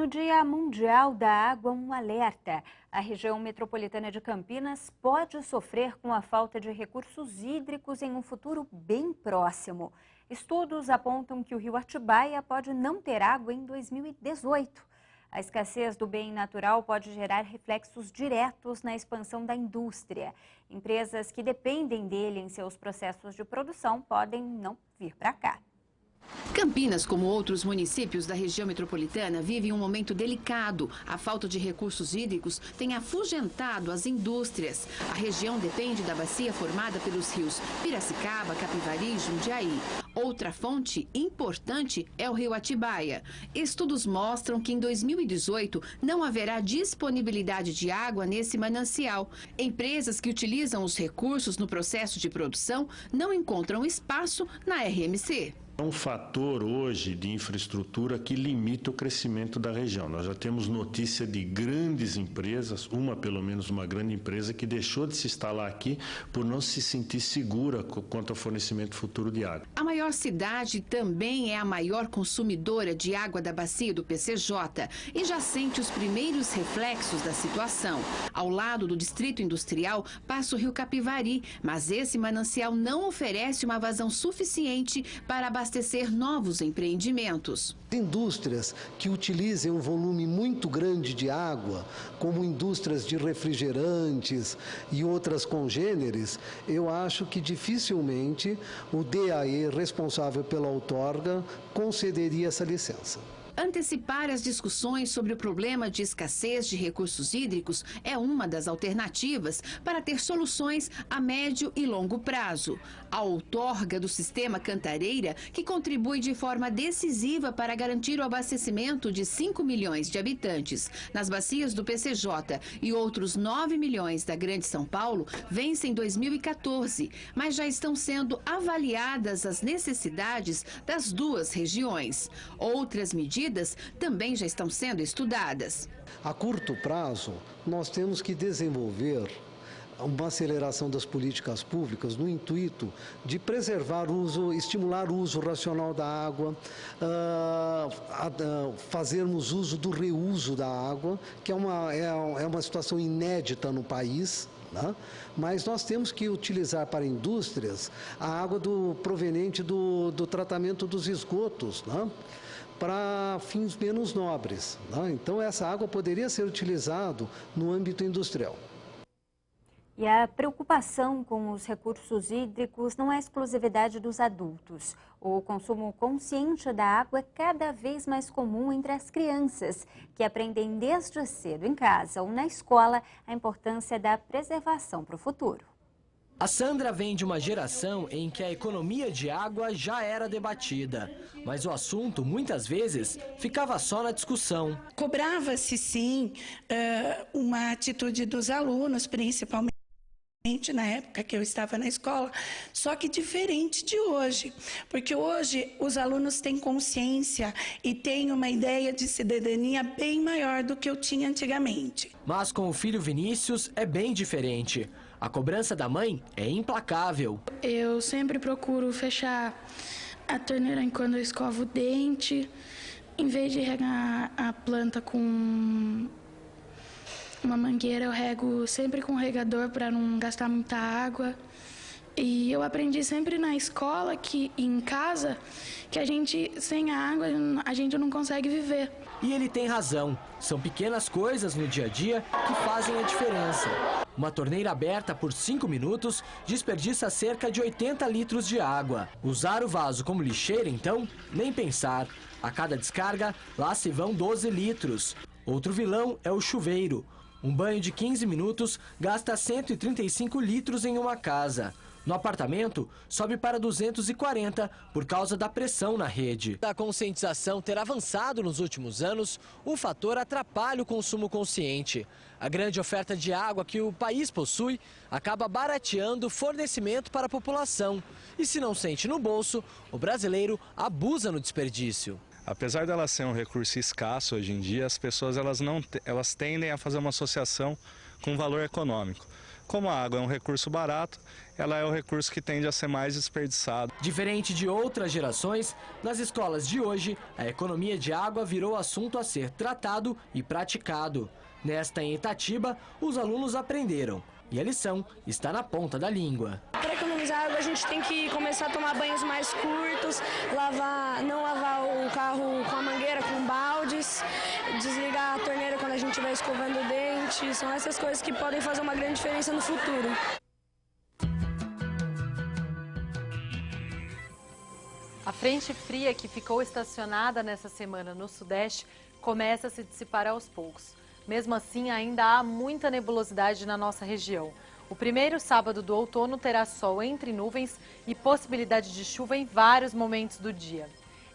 No Dia Mundial da Água, um alerta. A região metropolitana de Campinas pode sofrer com a falta de recursos hídricos em um futuro bem próximo. Estudos apontam que o rio Atibaia pode não ter água em 2018. A escassez do bem natural pode gerar reflexos diretos na expansão da indústria. Empresas que dependem dele em seus processos de produção podem não vir para cá. Campinas, como outros municípios da região metropolitana, vive um momento delicado. A falta de recursos hídricos tem afugentado as indústrias. A região depende da bacia formada pelos rios Piracicaba, Capivari e Jundiaí. Outra fonte importante é o rio Atibaia. Estudos mostram que em 2018 não haverá disponibilidade de água nesse manancial. Empresas que utilizam os recursos no processo de produção não encontram espaço na RMC. É um fator hoje de infraestrutura que limita o crescimento da região. Nós já temos notícia de grandes empresas, pelo menos uma grande empresa, que deixou de se instalar aqui por não se sentir segura quanto ao fornecimento futuro de água. A maior cidade também é a maior consumidora de água da bacia do PCJ e já sente os primeiros reflexos da situação. Ao lado do distrito industrial passa o rio Capivari, mas esse manancial não oferece uma vazão suficiente para abastecer novos empreendimentos. Indústrias que utilizem um volume muito grande de água, como indústrias de refrigerantes e outras congêneres, eu acho que dificilmente o DAE, responsável pela outorga, concederia essa licença. Antecipar as discussões sobre o problema de escassez de recursos hídricos é uma das alternativas para ter soluções a médio e longo prazo. A outorga do sistema Cantareira, que contribui de forma decisiva para garantir o abastecimento de 5 milhões de habitantes nas bacias do PCJ e outros 9 milhões da Grande São Paulo, vence em 2014, mas já estão sendo avaliadas as necessidades das duas regiões. Outras medidas também já estão sendo estudadas. A curto prazo, nós temos que desenvolver uma aceleração das políticas públicas no intuito de preservar o uso, estimular o uso racional da água, fazermos uso do reuso da água, que é uma situação inédita no país. Mas nós temos que utilizar para indústrias a água proveniente do tratamento dos esgotos, para fins menos nobres. Então, essa água poderia ser utilizada no âmbito industrial. E a preocupação com os recursos hídricos não é exclusividade dos adultos. O consumo consciente da água é cada vez mais comum entre as crianças, que aprendem desde cedo em casa ou na escola a importância da preservação para o futuro. A Sandra vem de uma geração em que a economia de água já era debatida, mas o assunto, muitas vezes, ficava só na discussão. Cobrava-se, sim, uma atitude dos alunos, principalmente na época que eu estava na escola, só que diferente de hoje, porque hoje os alunos têm consciência e têm uma ideia de cidadania bem maior do que eu tinha antigamente. Mas com o filho Vinícius é bem diferente. A cobrança da mãe é implacável. Eu sempre procuro fechar a torneira quando eu escovo o dente, em vez de regar a planta com uma mangueira, eu rego sempre com regador para não gastar muita água. E eu aprendi sempre na escola e em casa que a gente, sem a água, a gente não consegue viver. E ele tem razão. São pequenas coisas no dia a dia que fazem a diferença. Uma torneira aberta por 5 minutos desperdiça cerca de 80 litros de água. Usar o vaso como lixeira, então, nem pensar. A cada descarga, lá se vão 12 litros. Outro vilão é o chuveiro. Um banho de 15 minutos gasta 135 litros em uma casa. No apartamento, sobe para 240 por causa da pressão na rede. A conscientização ter avançado nos últimos anos, um fator atrapalha o consumo consciente. A grande oferta de água que o país possui acaba barateando o fornecimento para a população. E se não sente no bolso, o brasileiro abusa no desperdício. Apesar dela ser um recurso escasso hoje em dia, as pessoas elas tendem a fazer uma associação com valor econômico. como a água é um recurso barato, ela é o recurso que tende a ser mais desperdiçado. Diferente de outras gerações, nas escolas de hoje, a economia de água virou assunto a ser tratado e praticado. Nesta em Itatiba, os alunos aprenderam e a lição está na ponta da língua. Para economizar água, a gente tem que começar a tomar banhos mais curtos, não lavar o carro com a mangueira, com baldes, desligar a torneira quando a gente vai escovando o dente. São essas coisas que podem fazer uma grande diferença no futuro. A frente fria que ficou estacionada nessa semana no Sudeste começa a se dissipar aos poucos. Mesmo assim, ainda há muita nebulosidade na nossa região. O primeiro sábado do outono terá sol entre nuvens e possibilidade de chuva em vários momentos do dia.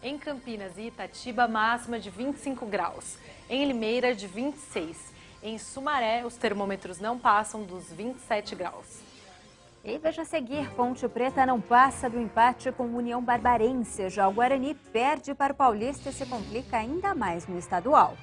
Em Campinas e Itatiba, máxima de 25 graus. Em Limeira, de 26. Em Sumaré, os termômetros não passam dos 27 graus. E veja a seguir, Ponte Preta não passa do empate com União Barbarense. Já o Guarani perde para o Paulista e se complica ainda mais no estadual.